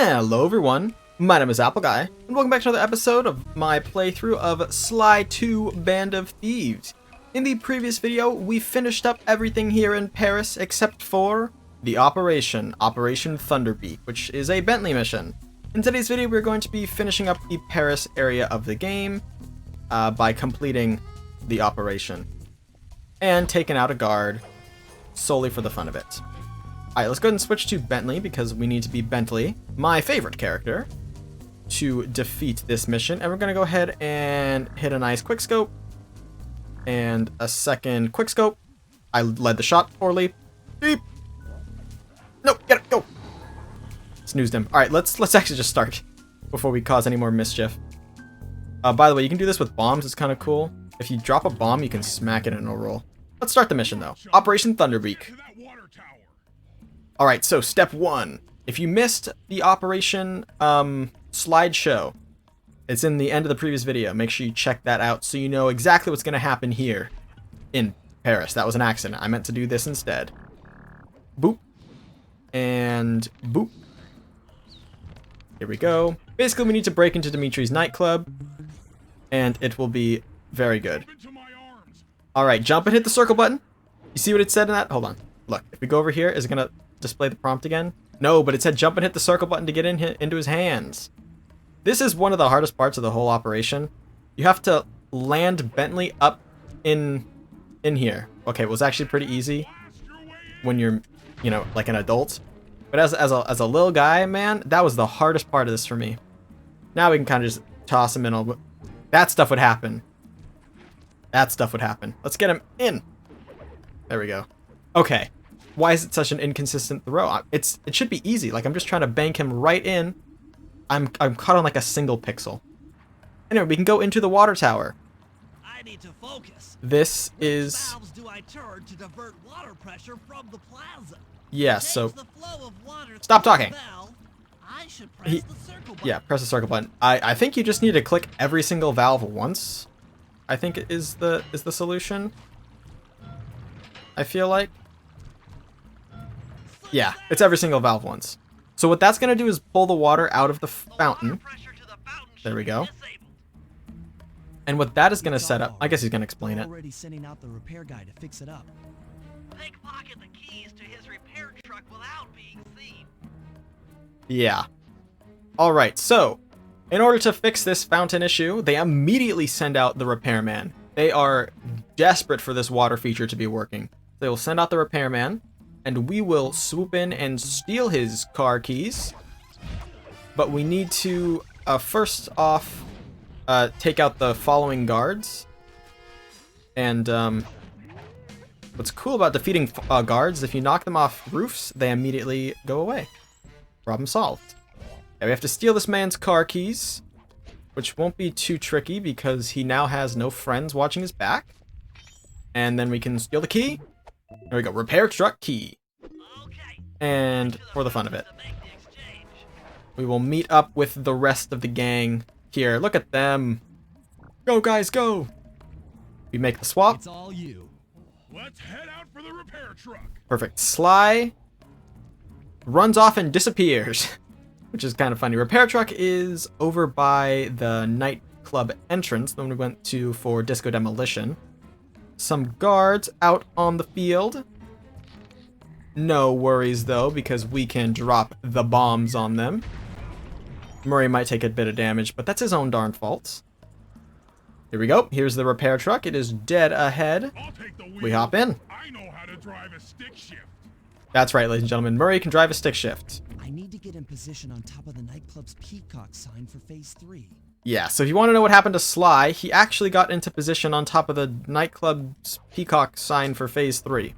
Hello everyone, my name is Apple Guy, and welcome back to another episode of my playthrough of Sly 2 Band of Thieves. In the previous video, we finished up everything here in Paris except for the Operation Thunderbeak, which is a Bentley mission. In today's video, we're going to be finishing up the Paris area of the game by completing the operation and taking out a guard solely for the fun of it. Alright, let's go ahead and switch to Bentley because we need to be Bentley, my favorite character, to defeat this mission. And we're going to go ahead and hit a nice quickscope and a second quickscope. I led the shot poorly. Beep. No, get it, go. Snoozed him. Alright, let's actually just start before we cause any more mischief. By the way, you can do this with bombs. It's kind of cool. If you drop a bomb, you can smack it in a roll. Let's start the mission, though. Operation Thunderbeak. Alright, so step 1. If you missed the Operation slideshow, it's in the end of the previous video. Make sure you check that out so you know exactly what's going to happen here in Paris. That was an accident. I meant to do this instead. Boop. And boop. Here we go. Basically, we need to break into Dimitri's nightclub, and it will be very good. Alright, jump and hit the circle button. You see what it said in that? Hold on. Look, if we go over here, is it going to display the prompt again? No, but it said jump and hit the circle button to get into his hands. This is one of the hardest parts of the whole operation. You have to land Bentley up in here. Okay, it was actually pretty easy when you're, you know, like an adult. But as a little guy, man, that was the hardest part of this for me. Now we can kind of just toss him in. All, that stuff would happen. That stuff would happen. Let's get him in. There we go. Okay. Why is it such an inconsistent throw? It should be easy. Like, I'm just trying to bank him right in. I'm caught on like a single pixel. Anyway, we can go into the water tower. I need to focus. This is... Which valves do I turn to divert water pressure from the plaza? Yeah, so... The flow of water stop talking. valve, I should press the circle button. Yeah, press the circle button. I think you just need to click every single valve once. I think it is the solution. I feel like. Yeah, it's every single valve once. So what that's going to do is pull the water out of the fountain. There we go. And what that is going to set up, I guess he's going to explain it. Already sending out the repair guy to fix it up. Pickpocket the keys to his repair truck without being seen. Yeah. All right, so in order to fix this fountain issue, they immediately send out the repairman. They are desperate for this water feature to be working. They will send out the repairman, and we will swoop in and steal his car keys. But we need to, first off, take out the following guards. And what's cool about defeating guards, if you knock them off roofs, they immediately go away. Problem solved. Now we have to steal this man's car keys, which won't be too tricky because he now has no friends watching his back. And then we can steal the key. There we go, repair truck key. And for the fun of it, we will meet up with the rest of the gang here. Look at them. Go, guys, go. We make the swap. It's all you. Let's head out for the repair truck. Perfect. Sly runs off and disappears, which is kind of funny. Repair truck is over by the nightclub entrance, the one we went to for disco demolition. Some guards out on the field. No worries, though, because we can drop the bombs on them. Murray might take a bit of damage, but that's his own darn fault. Here we go. Here's the repair truck. It is dead ahead. We hop in. I know how to drive a stick shift. That's right, ladies and gentlemen. Murray can drive a stick shift. I need to get in position on top of the nightclub's peacock sign for phase 3. Yeah, so if you want to know what happened to Sly, he actually got into position on top of the nightclub's peacock sign for phase 3.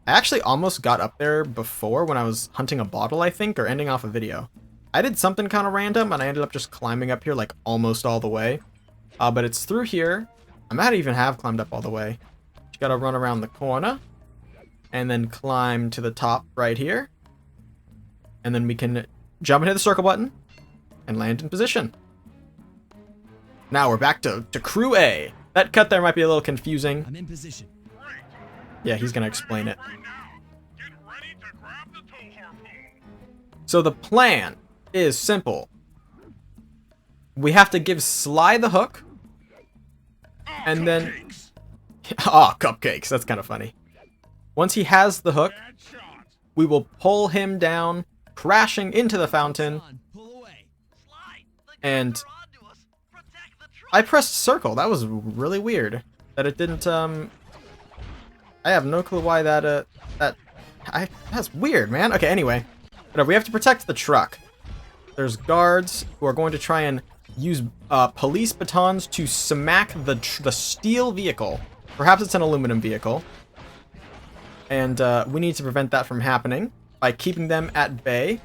I actually almost got up there before when I was hunting a bottle, I think, or ending off a video. I did something kind of random, and I ended up just climbing up here, like, almost all the way. But it's through here. I might even have climbed up all the way. Just gotta run around the corner, and then climb to the top right here. And then we can jump and hit the circle button, and land in position. Now we're back to Crew A. That cut there might be a little confusing. I'm in position. Yeah, he's gonna explain it. So the plan is simple. We have to give Sly the hook, and then... Cupcakes. Ah, cupcakes. That's kind of funny. Once he has the hook, Bad shot. we will pull him down, crashing into the fountain, Son, pull away. Sly, the and guns are onto us. Protect the truck. I pressed circle. That was really weird. That it didn't, I have no clue why that's weird, man. Okay, anyway. Whatever, we have to protect the truck. There's guards who are going to try and use police batons to smack the steel vehicle. Perhaps it's an aluminum vehicle. And we need to prevent that from happening by keeping them at bay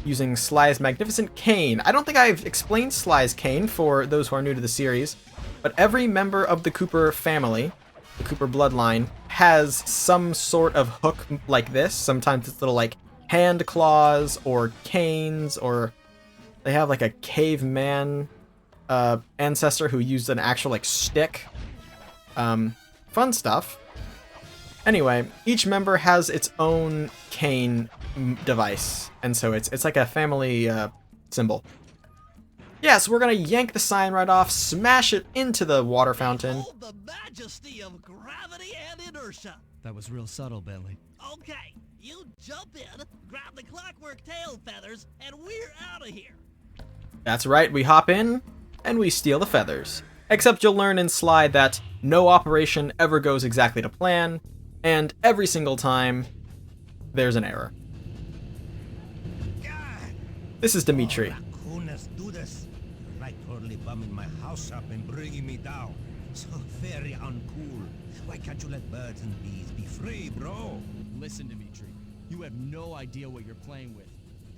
using Sly's magnificent cane. I don't think I've explained Sly's cane for those who are new to the series, but every member of the Cooper family, the Cooper bloodline, has some sort of hook like this. Sometimes it's little like hand claws or canes, or they have like a caveman ancestor who used an actual like stick. Fun stuff. Anyway, each member has its own cane device, and so it's like a family symbol. Yeah, so we're gonna yank the sign right off, smash it into the water fountain. Behold the majesty of gravity and inertia. That was real subtle, Bentley. Okay, you jump in, grab the Clockwerk tail feathers, and we're out of here. That's right, we hop in, and we steal the feathers. Except you'll learn in Sly that no operation ever goes exactly to plan, and every single time, there's an error. This is Dimitri. Raccoonus, do this. You're like totally bumming my house up and bringing me down. So very uncool. Why can't you let birds and bees be free, bro? Listen, Dimitri. You have no idea what you're playing with.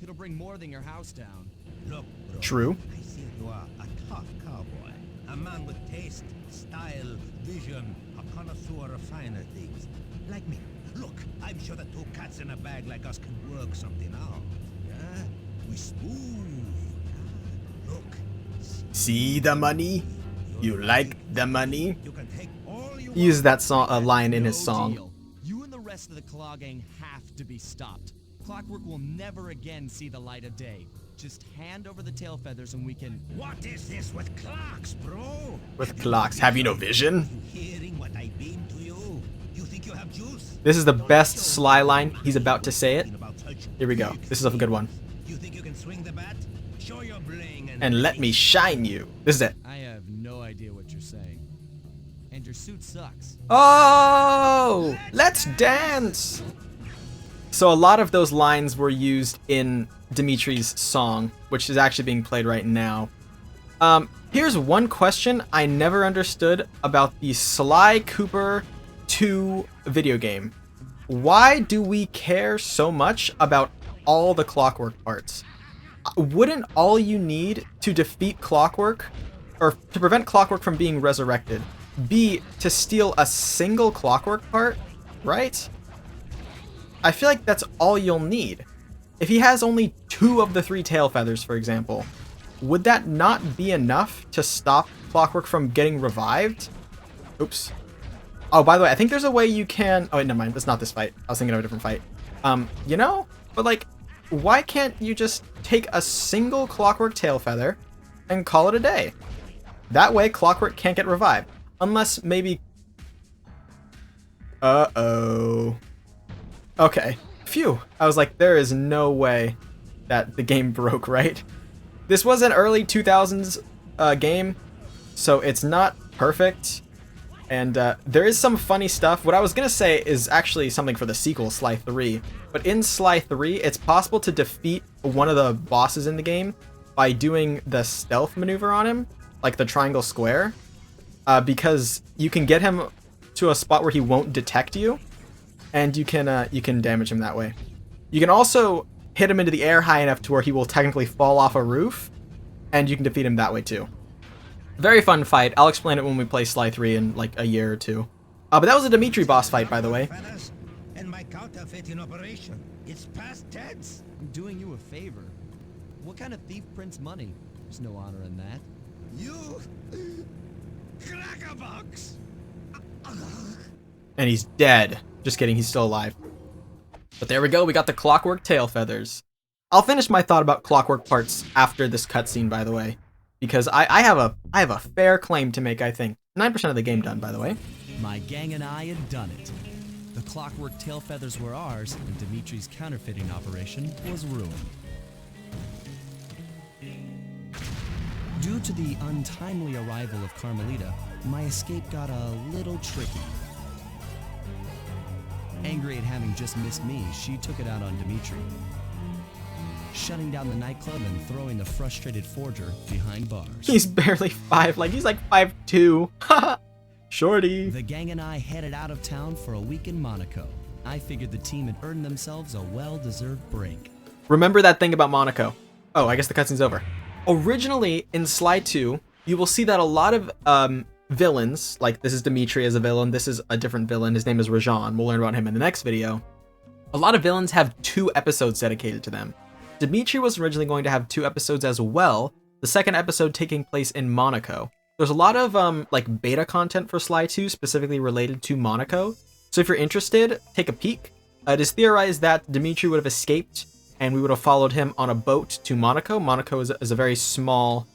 It'll bring more than your house down. Look, bro. True. I see you are a tough cowboy. A man with taste, style, vision, a connoisseur of finer things. Like me. Look, I'm sure the two cats in a bag like us can work something out. Yeah? We smooth. Yeah? Look. See the money? You like the money? You can take all you He used want. that song, line in his No song. deal. You and the rest of the Claw Gang have to be stopped. Clockwerk will never again see the light of day. Just hand over the tail feathers and we can... What is this with clocks, bro? With clocks. Have you no vision? You hearing what I beam to you? You think you have juice? This is the best Sly line. He's about to say it. About such Here we go. This is a good one. You think you can swing the bat? Show your bling And let me shine you. This is it. I have no idea what you're saying. And your suit sucks. Oh! Let's dance! So a lot of those lines were used in Dimitri's song, which is actually being played right now. Here's one question I never understood about the Sly Cooper 2 video game. Why do we care so much about all the Clockwerk parts? Wouldn't all you need to defeat Clockwerk, or to prevent Clockwerk from being resurrected, be to steal a single Clockwerk part, right? I feel like that's all you'll need. If he has only 2 of the 3 tail feathers, for example, would that not be enough to stop Clockwerk from getting revived? Oops. Oh, by the way, I think there's a way you can... Oh, wait, never mind. That's not this fight. I was thinking of a different fight. You know? But, like, why can't you just take a single Clockwerk tail feather and call it a day? That way, Clockwerk can't get revived. Unless maybe... Uh-oh. Okay. Phew. I was like, there is no way that the game broke, right? This was an early 2000s game, so it's not perfect. And there is some funny stuff. What I was going to say is actually something for the sequel, Sly 3. But in Sly 3, it's possible to defeat one of the bosses in the game by doing the stealth maneuver on him, like the triangle square, because you can get him to a spot where he won't detect you, and you can damage him that way. You can also hit him into the air high enough to where he will technically fall off a roof, and you can defeat him that way too. Very fun fight. I'll explain it when we play Sly 3 in like a year or two. But that was a Dimitri boss fight, by the way. Feathers and my counterfeit in operation. It's past tense. I'm doing you a favor. What kind of thief prints money? There's no honor in that. You crackerbox. And he's dead. Just kidding, he's still alive. But there we go, we got the Clockwerk tail feathers. I'll finish my thought about Clockwerk parts after this cutscene, by the way, because I have a fair claim to make. I think 9% of the game done, by the way. My gang and I had done it. The Clockwerk tail feathers were ours, and Dimitri's counterfeiting operation was ruined. Due to the untimely arrival of Carmelita, my escape got a little tricky. Angry at having just missed me, she took it out on Dimitri, shutting down the nightclub and throwing the frustrated forger behind bars. He's barely 5, like he's like 5'2". Haha. Shorty. The gang and I headed out of town for a week in Monaco. I figured the team had earned themselves a well-deserved break. Remember that thing about Monaco. Oh, I guess the cutscene's over. Originally, in Sly 2, you will see that a lot of villains, like this is Dimitri as a villain, this is a different villain, his name is Rajan, we'll learn about him in the next video. A lot of villains have 2 episodes dedicated to them. Dimitri was originally going to have 2 episodes as well, the second episode taking place in Monaco. There's a lot of like beta content for Sly 2 specifically related to Monaco, so if you're interested, take a peek. It is theorized that Dimitri would have escaped and we would have followed him on a boat to Monaco. Monaco is a very small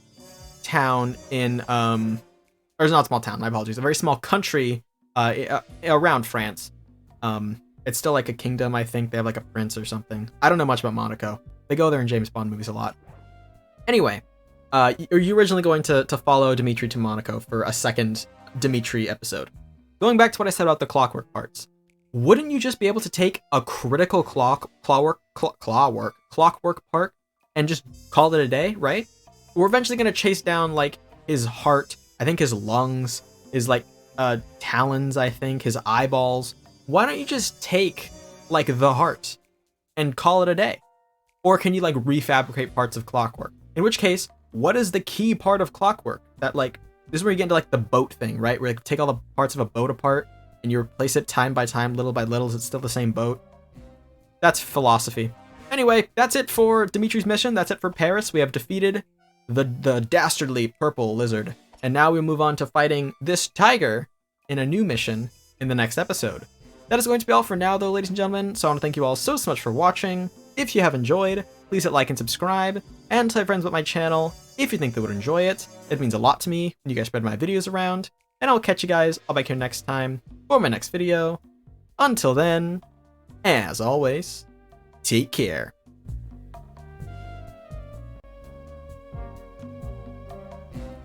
town in, or it's not a small town, my apologies, a very small country around France. It's still like a kingdom, I think. They have like a prince or something. I don't know much about Monaco. They go there in James Bond movies a lot. Anyway, are you originally going to follow Dimitri to Monaco for a second Dimitri episode? Going back to what I said about the Clockwerk parts, wouldn't you just be able to take a critical Clockwerk part and just call it a day, right? We're eventually going to chase down like his heart, I think his lungs, his like talons, I think, his eyeballs. Why don't you just take like the heart and call it a day? Or can you like refabricate parts of Clockwerk? In which case, what is the key part of Clockwerk? That like, this is where you get into like the boat thing, right? Where you take all the parts of a boat apart and you replace it time by time, little by little, so it's still the same boat. That's philosophy. Anyway, that's it for Dimitri's mission. That's it for Paris. We have defeated the dastardly purple lizard. And now we move on to fighting this tiger in a new mission in the next episode. That is going to be all for now, though, ladies and gentlemen. So I want to thank you all so much for watching. If you have enjoyed, please hit like and subscribe, and tell your friends about my channel if you think they would enjoy it. It means a lot to me when you guys spread my videos around. And I'll catch you guys all back here next time for my next video. Until then, as always, take care.